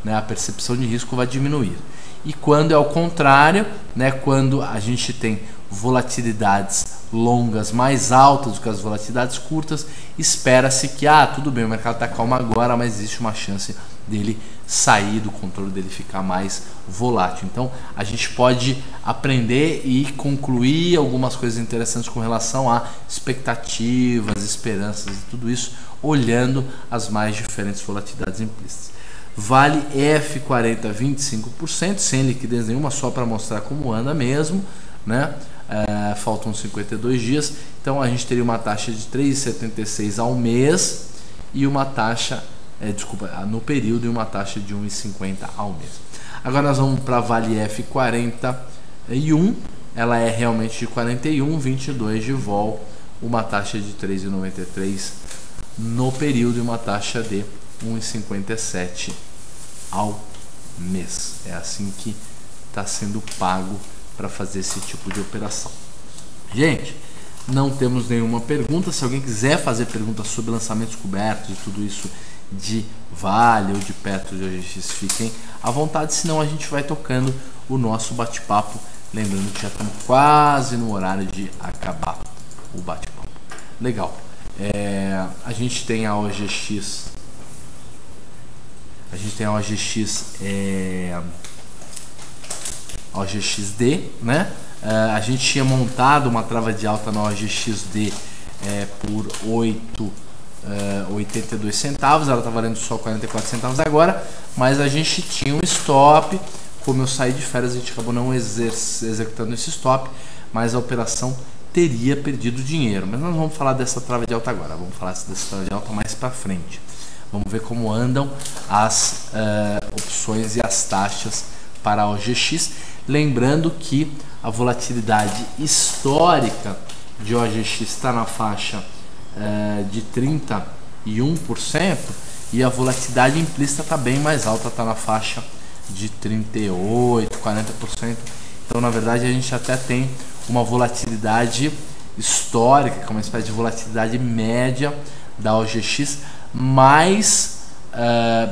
né? A percepção de risco vai diminuir. E quando é ao contrário, né? Quando a gente tem volatilidades longas mais altas do que as volatilidades curtas, espera-se que tudo bem, o mercado está calmo agora, mas existe uma chance dele sair do controle, dele ficar mais volátil. Então a gente pode aprender e concluir algumas coisas interessantes com relação a expectativas, esperanças e tudo isso, olhando as mais diferentes volatilidades implícitas. Vale F40 25%, sem liquidez nenhuma, só para mostrar como anda mesmo, né? Faltam 52 dias, então a gente teria uma taxa de 3,76 ao mês e uma taxa, no período, e uma taxa de 1,50 ao mês. Agora nós vamos para a Vale F41, ela é realmente de 41, 22 de vol, uma taxa de 3,93 no período e uma taxa de 1,57 ao mês. É assim que está sendo pago para fazer esse tipo de operação. Gente, não temos nenhuma pergunta. Se alguém quiser fazer perguntas sobre lançamentos cobertos e tudo isso de Vale ou de Petro de OGX, fiquem à vontade, senão a gente vai tocando o nosso bate-papo. Lembrando que já estamos quase no horário de acabar o bate-papo. Legal. A gente tem a OGX. A gente tem a OGXD, né? A gente tinha montado uma trava de alta na OGXD por 82 centavos, ela está valendo só 44 centavos agora, mas a gente tinha um stop. Como eu saí de férias, a gente acabou não executando esse stop, mas a operação teria perdido dinheiro. Mas nós vamos falar dessa trava de alta agora, vamos falar dessa trava de alta mais para frente. Vamos ver como andam as opções e as taxas para a OGX. Lembrando que a volatilidade histórica de OGX está na faixa de 31% e a volatilidade implícita está bem mais alta, está na faixa de 38%, 40%. Então, na verdade, a gente até tem uma volatilidade histórica, que é uma espécie de volatilidade média da OGX, mais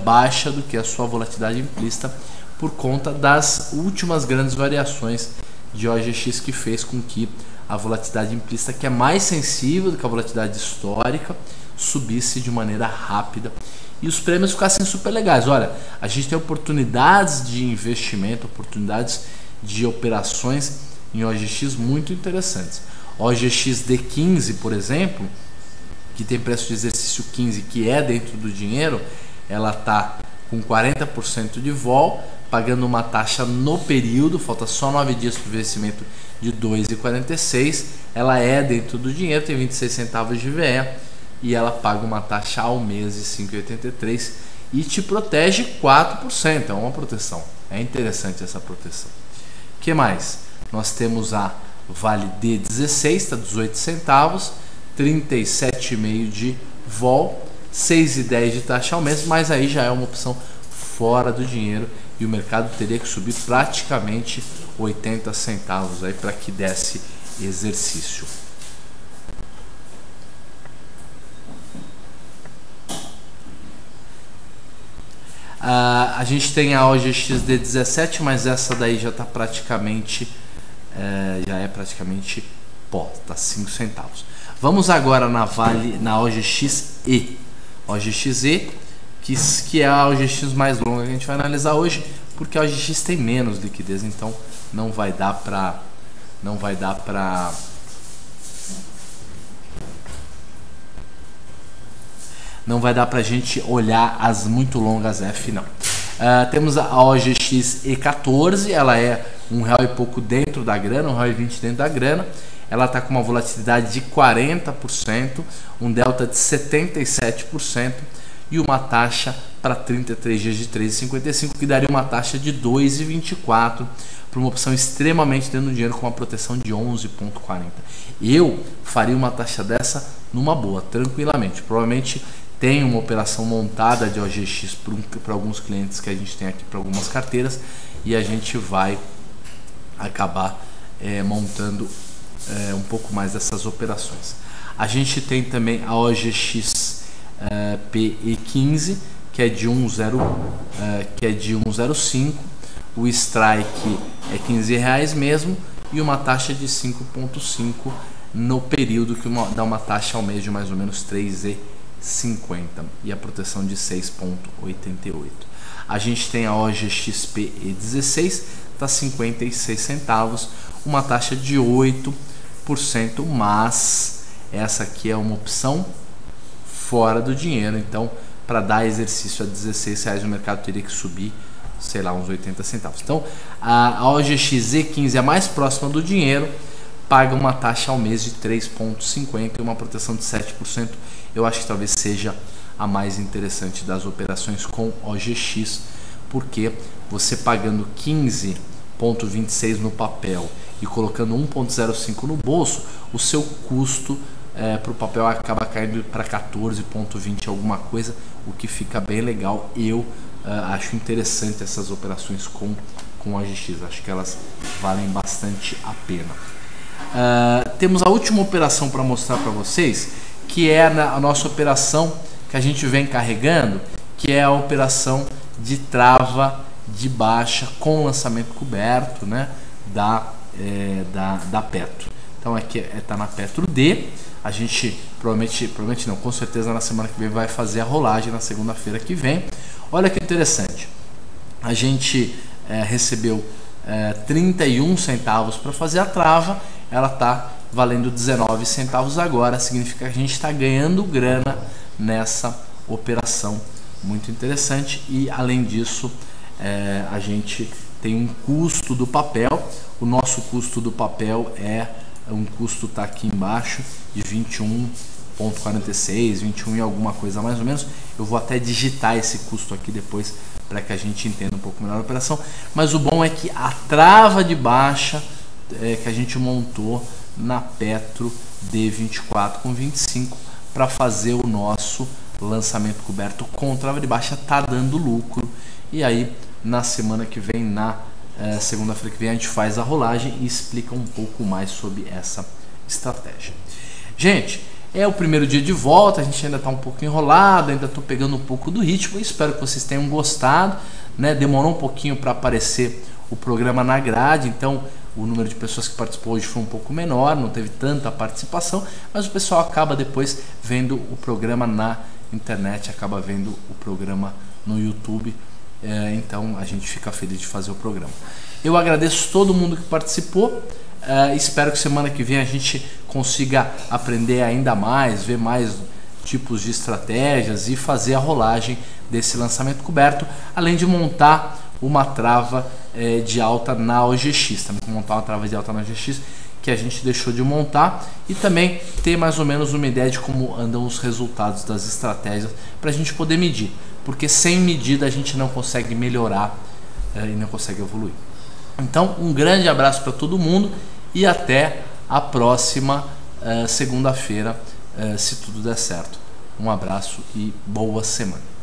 baixa do que a sua volatilidade implícita, por conta das últimas grandes variações de OGX, que fez com que a volatilidade implícita, que é mais sensível do que a volatilidade histórica, subisse de maneira rápida e os prêmios ficassem super legais. Olha, a gente tem oportunidades de investimento, oportunidades de operações em OGX muito interessantes. OGX D15, por exemplo, que tem preço de exercício 15, que é dentro do dinheiro, ela está com 40% de vol, pagando uma taxa no período, falta só 9 dias para o vencimento, de 2,46. Ela é dentro do dinheiro, tem 26 centavos de VE e ela paga uma taxa ao mês de 5,83 e te protege 4%, é uma proteção, é interessante essa proteção. O que mais? Nós temos a Vale D16, está 18 centavos, 37,5 de vol, 6,10 de taxa ao mês, mas aí já é uma opção fora do dinheiro e o mercado teria que subir praticamente 80 centavos aí para que desse exercício. A gente tem a OGX D17, mas essa daí já está praticamente pó, está 5 centavos. Vamos agora na OGX-E. OGX-E, que é a OGX mais longa que a gente vai analisar hoje, porque a OGX tem menos liquidez, então não vai dar para a gente olhar as muito longas F, não. Temos a OGX E14, ela é R$1 e pouco dentro da grana, R$1,20 dentro da grana. Ela está com uma volatilidade de 40%, um delta de 77% e uma taxa para 33 dias de 3,55, que daria uma taxa de 2,24 para uma opção extremamente dentro do dinheiro com uma proteção de 11,40. Eu faria uma taxa dessa numa boa, tranquilamente. Provavelmente tem uma operação montada de OGX para alguns clientes que a gente tem aqui para algumas carteiras e a gente vai acabar montando um pouco mais dessas operações. A gente tem também a OGX PE15, que é de 1,05, o strike é R$15 mesmo e uma taxa de 5,5 no período, que dá uma taxa ao mês de mais ou menos R$3,50 e a proteção de 6,88. A gente tem a OGX PE16, está 56 centavos, uma taxa de 8%, mas essa aqui é uma opção fora do dinheiro, então para dar exercício a R$16 o mercado teria que subir, sei lá, uns 80 centavos. Então a OGX Z15 é a mais próxima do dinheiro, paga uma taxa ao mês de 3,50 e uma proteção de 7%. Eu acho que talvez seja a mais interessante das operações com OGX, porque você pagando 15,26 no papel e colocando 1,05 no bolso, o seu custo para o papel acaba caindo para 14,20 alguma coisa, o que fica bem legal. Eu acho interessante essas operações com OGX, acho que elas valem bastante a pena. Temos a última operação para mostrar para vocês, que é a nossa operação que a gente vem carregando, que é a operação de trava de baixa com lançamento coberto, né, da Petro. Então aqui está na Petro D. A gente provavelmente não, com certeza na semana que vem vai fazer a rolagem na segunda-feira que vem. Olha que interessante, a gente recebeu 31 centavos para fazer a trava, ela está valendo 19 centavos agora, significa que a gente está ganhando grana nessa operação, muito interessante. E além disso, a gente tem um custo do papel, o nosso custo do papel está aqui embaixo, de 21,46, 21 e alguma coisa mais ou menos. Eu vou até digitar esse custo aqui depois para que a gente entenda um pouco melhor a operação, mas o bom é que a trava de baixa que a gente montou na Petro D24 com 25 para fazer o nosso lançamento coberto com trava de baixa está dando lucro. E aí na semana que vem, na segunda-feira que vem, a gente faz a rolagem e explica um pouco mais sobre essa estratégia. Gente, é o primeiro dia de volta, a gente ainda está um pouco enrolado, ainda estou pegando um pouco do ritmo. Espero que vocês tenham gostado, né? Demorou um pouquinho para aparecer o programa na grade, então o número de pessoas que participou hoje foi um pouco menor, não teve tanta participação, mas o pessoal acaba depois vendo o programa na internet, acaba vendo o programa no YouTube, então a gente fica feliz de fazer o programa. Eu agradeço todo mundo que participou, espero que semana que vem a gente consiga aprender ainda mais, ver mais tipos de estratégias e fazer a rolagem desse lançamento coberto, além de montar uma trava de alta na OGX, também montar uma trava de alta na OGX que a gente deixou de montar, e também ter mais ou menos uma ideia de como andam os resultados das estratégias para a gente poder medir, porque sem medida a gente não consegue melhorar e não consegue evoluir. Então um grande abraço para todo mundo e até a próxima segunda-feira, se tudo der certo. Um abraço e boa semana.